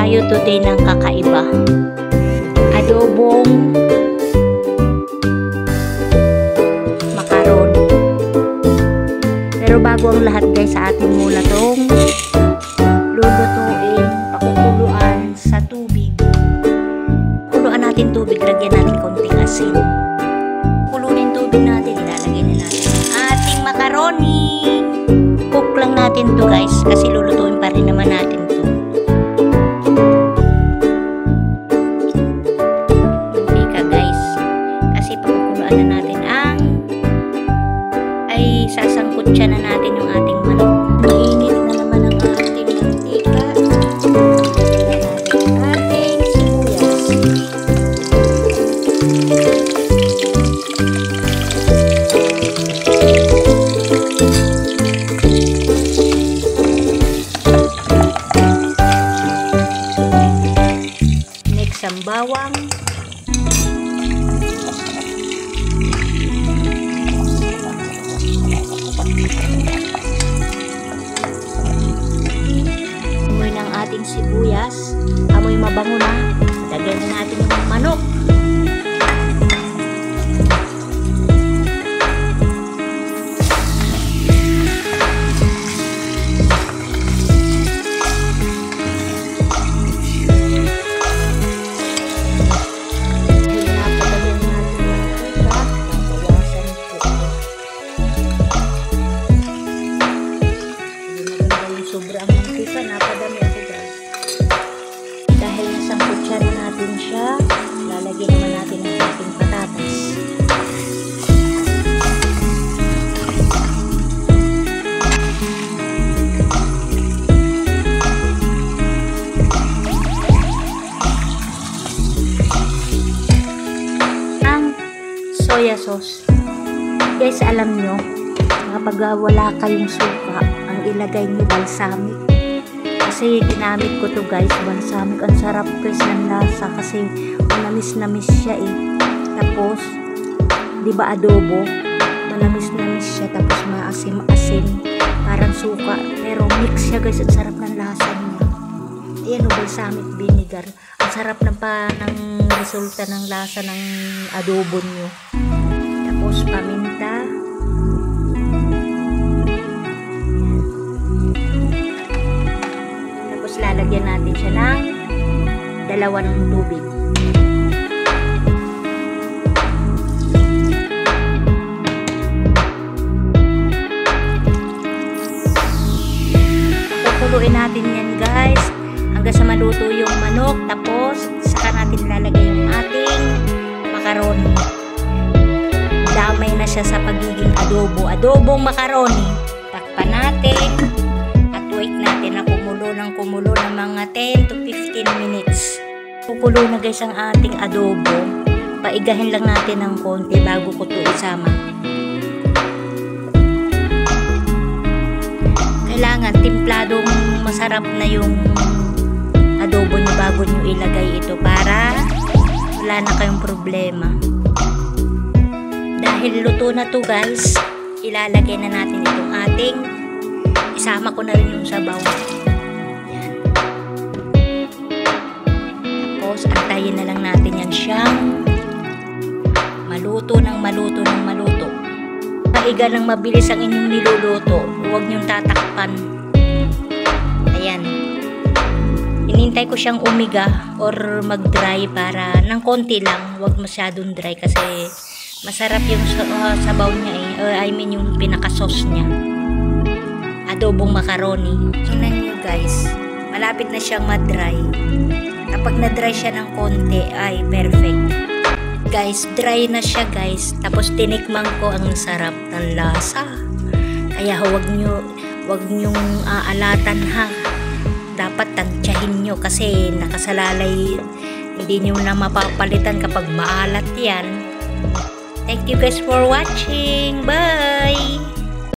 tayo today ng kakaiba. Adobong macaroni. Pero bago ang lahat guys, sa atin muna tong lulutuin, pakukuluan sa tubig. Kuluan natin tubig, lagyan natin konting asin. Kulunin tubig natin, ilalagay na natin ang ating macaroni. Cook lang natin to guys, kasi lulutuin pa rin naman natin to. Mantika guys, kasi pakukuluan na natin ay sasangkot siya na natin yung ating manok. Mainit na naman ang ating mantika. Lagyan natin ang ating sibuyas. Next ang bawang. Amoy ng ating sibuyas, amoy mabango na. Lagyan na natin yung manok. Sobrang mantika, napadami ako guys. Dahil nasangkot siya na natin siya, lalagyan naman natin ang ating patatas. Ang soya sauce. Guys, alam nyo, kapag wala kayong suka, ang ilagay nyo balsamic. Kasi ginamit ko to guys, balsamic. Ang sarap guys ng lasa kasi manamis-namis siya eh. Tapos, di ba adobo? Manamis-namis siya, tapos maasim-asim. Parang suka. Pero mix siya guys, ang sarap ng lasa niya. Ayan o, balsamic vinegar. Ang sarap ng resulta ng lasa ng adobo nyo. Tapos, paminta. Lalagyan natin siya ng dalawa ng tubig. Kukuluin natin yan guys hanggang sa maluto yung manok. Tapos saka natin lalagay yung ating macaroni. Damay na siya sa pagiging adobo. Adobong macaroni. Takpan natin at wait natin na kumulo ng mga 10 to 15 minutes. Kukulo na guys ang ating adobo. Paigahin lang natin ng konti bago ko ito isama. Kailangan timpladong masarap na yung adobo nyo bago nyo ilagay ito para wala na kayong problema. Dahil luto na to guys, ilalagay na natin itong ating, isama ko na rin yung sabaw. Antayin na lang natin yan siyang maluto ng maluto. Paiga ng mabilis ang inyong niluluto. Huwag niyong tatakpan. Ayan. Inintay ko siyang umiga or mag-dry para ng konti lang. Huwag masyadong dry kasi masarap yung sabaw niya eh. I mean yung pinaka-sauce niya. Adobong macaroni. Tingnan niyo guys. Malapit na siyang ma-dry. Kapag na-dry siya ng konti, ay perfect. Guys, dry na siya guys. Tapos tinikman ko ang sarap ng lasa. Kaya huwag nyong aalatan ha. Dapat tansyahin nyo kasi nakasalalay. Hindi nyo na mapapalitan kapag maalat yan. Thank you guys for watching. Bye!